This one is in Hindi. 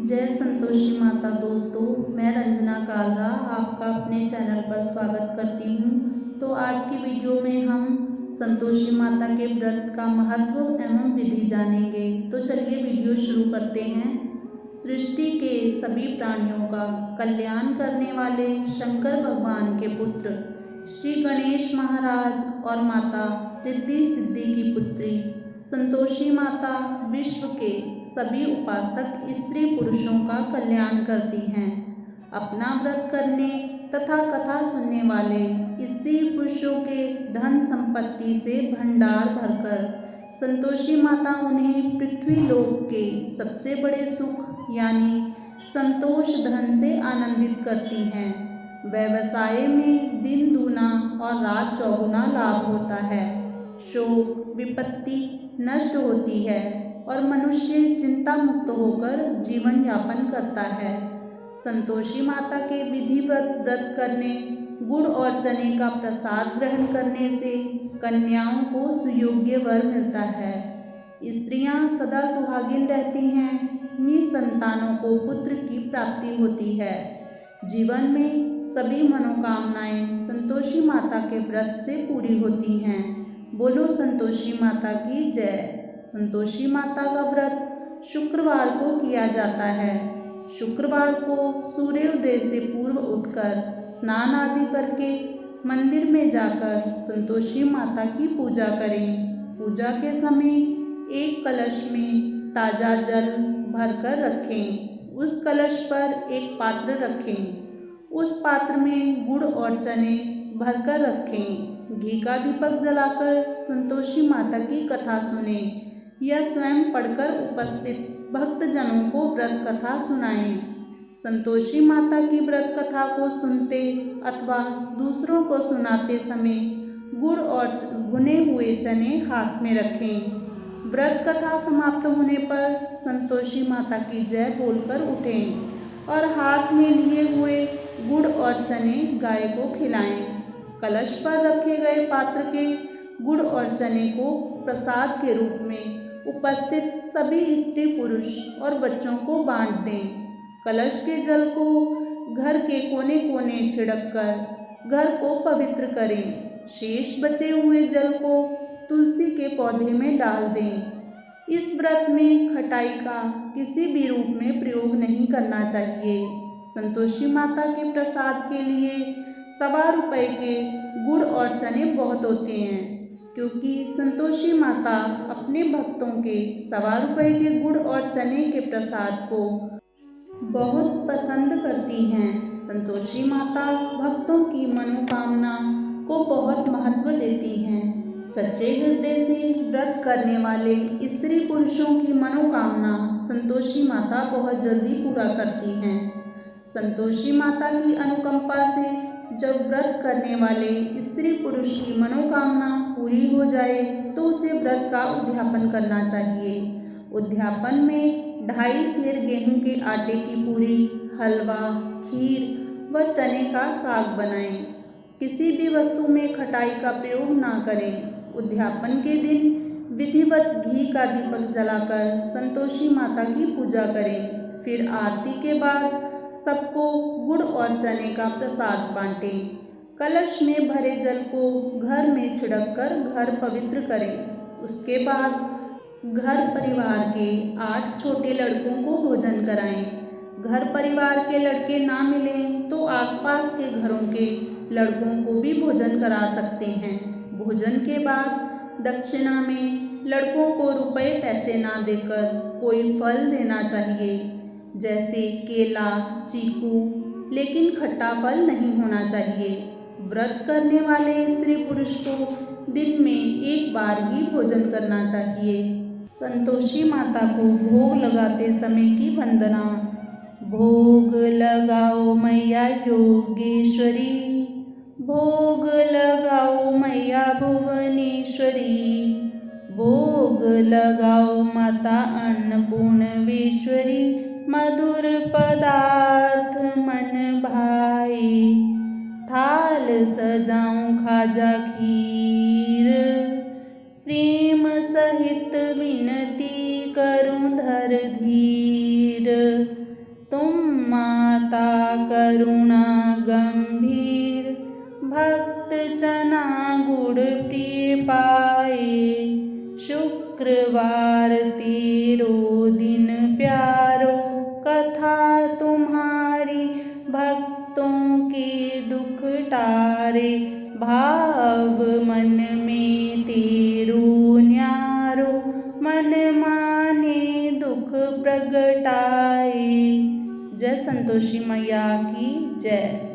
जय संतोषी माता। दोस्तों, मैं रंजना कालरा आपका अपने चैनल पर स्वागत करती हूँ। तो आज की वीडियो में हम संतोषी माता के व्रत का महत्व एवं विधि जानेंगे। तो चलिए वीडियो शुरू करते हैं। सृष्टि के सभी प्राणियों का कल्याण करने वाले शंकर भगवान के पुत्र श्री गणेश महाराज और माता रिद्धि सिद्धि की पुत्री संतोषी माता विश्व के सभी उपासक स्त्री पुरुषों का कल्याण करती हैं। अपना व्रत करने तथा कथा सुनने वाले स्त्री पुरुषों के धन संपत्ति से भंडार भरकर संतोषी माता उन्हें पृथ्वी लोक के सबसे बड़े सुख यानी संतोष धन से आनंदित करती हैं। व्यवसाय में दिन दूना और रात चौगुना लाभ होता है। शोक विपत्ति नष्ट होती है और मनुष्य चिंता मुक्त होकर जीवन यापन करता है। संतोषी माता के विधिवत व्रत करने, गुड़ और चने का प्रसाद ग्रहण करने से कन्याओं को सुयोग्य वर मिलता है। स्त्रियां सदा सुहागिन रहती हैं। निसंतानों को पुत्र की प्राप्ति होती है। जीवन में सभी मनोकामनाएं संतोषी माता के व्रत से पूरी होती हैं। बोलो संतोषी माता की जय। संतोषी माता का व्रत शुक्रवार को किया जाता है। शुक्रवार को सूर्योदय से पूर्व उठकर स्नान आदि करके मंदिर में जाकर संतोषी माता की पूजा करें। पूजा के समय एक कलश में ताज़ा जल भरकर रखें। उस कलश पर एक पात्र रखें। उस पात्र में गुड़ और चने भरकर रखें। घी का दीपक जलाकर संतोषी माता की कथा सुने या स्वयं पढ़कर उपस्थित भक्तजनों को व्रत कथा सुनाएं। संतोषी माता की व्रत कथा को सुनते अथवा दूसरों को सुनाते समय गुड़ और भुने हुए चने हाथ में रखें। व्रत कथा समाप्त होने पर संतोषी माता की जय बोलकर उठें और हाथ में लिए हुए गुड़ और चने गाय को खिलाएं। कलश पर रखे गए पात्र के गुड़ और चने को प्रसाद के रूप में उपस्थित सभी स्त्री पुरुष और बच्चों को बांट दें। कलश के जल को घर के कोने कोने छिड़क कर घर को पवित्र करें। शेष बचे हुए जल को तुलसी के पौधे में डाल दें। इस व्रत में खटाई का किसी भी रूप में प्रयोग नहीं करना चाहिए। संतोषी माता के प्रसाद के लिए ₹1.25 के गुड़ और चने बहुत होते हैं, क्योंकि संतोषी माता अपने भक्तों के ₹1.25 के गुड़ और चने के प्रसाद को बहुत पसंद करती हैं। संतोषी माता भक्तों की मनोकामना को बहुत महत्व देती हैं। सच्चे हृदय से व्रत करने वाले स्त्री पुरुषों की मनोकामना संतोषी माता बहुत जल्दी पूरा करती हैं। संतोषी माता की अनुकंपा से जब व्रत करने वाले स्त्री पुरुष की मनोकामना पूरी हो जाए तो उसे व्रत का उद्यापन करना चाहिए। उद्यापन में 2.5 सेर गेहूं के आटे की पूरी, हलवा, खीर व चने का साग बनाएं। किसी भी वस्तु में खटाई का प्रयोग ना करें। उद्यापन के दिन विधिवत घी का दीपक जलाकर संतोषी माता की पूजा करें। फिर आरती के बाद सबको गुड़ और चने का प्रसाद बांटें। कलश में भरे जल को घर में छिड़क कर घर पवित्र करें। उसके बाद घर परिवार के 8 छोटे लड़कों को भोजन कराएं। घर परिवार के लड़के ना मिलें तो आसपास के घरों के लड़कों को भी भोजन करा सकते हैं। भोजन के बाद दक्षिणा में लड़कों को रुपए पैसे ना देकर कोई फल देना चाहिए, जैसे केला, चीकू, लेकिन खट्टा फल नहीं होना चाहिए। व्रत करने वाले स्त्री पुरुष को दिन में एक बार ही भोजन करना चाहिए। संतोषी माता को भोग लगाते समय की वंदना। भोग लगाओ मैया योगेश्वरी, भोग लगाओ मैया भुवनेश्वरी, भोग लगाओ माता अन्नपूर्णेश्वरी, मधुर पदार्थ मन भाए, थाल सजाऊं खाजा खीर, प्रेम सहित विनती करूं धर धीर, तुम माता करुणा गंभीर, भक्त चना गुड़ प्रिय पाए। शुक्रवार तेरो दिन प्यारो, कथा तुम्हारी भक्तों के दुख टारे। भाव मन में तेरो न्यारो, मन माने दुख प्रगटाए। जय संतोषी मैया की जय।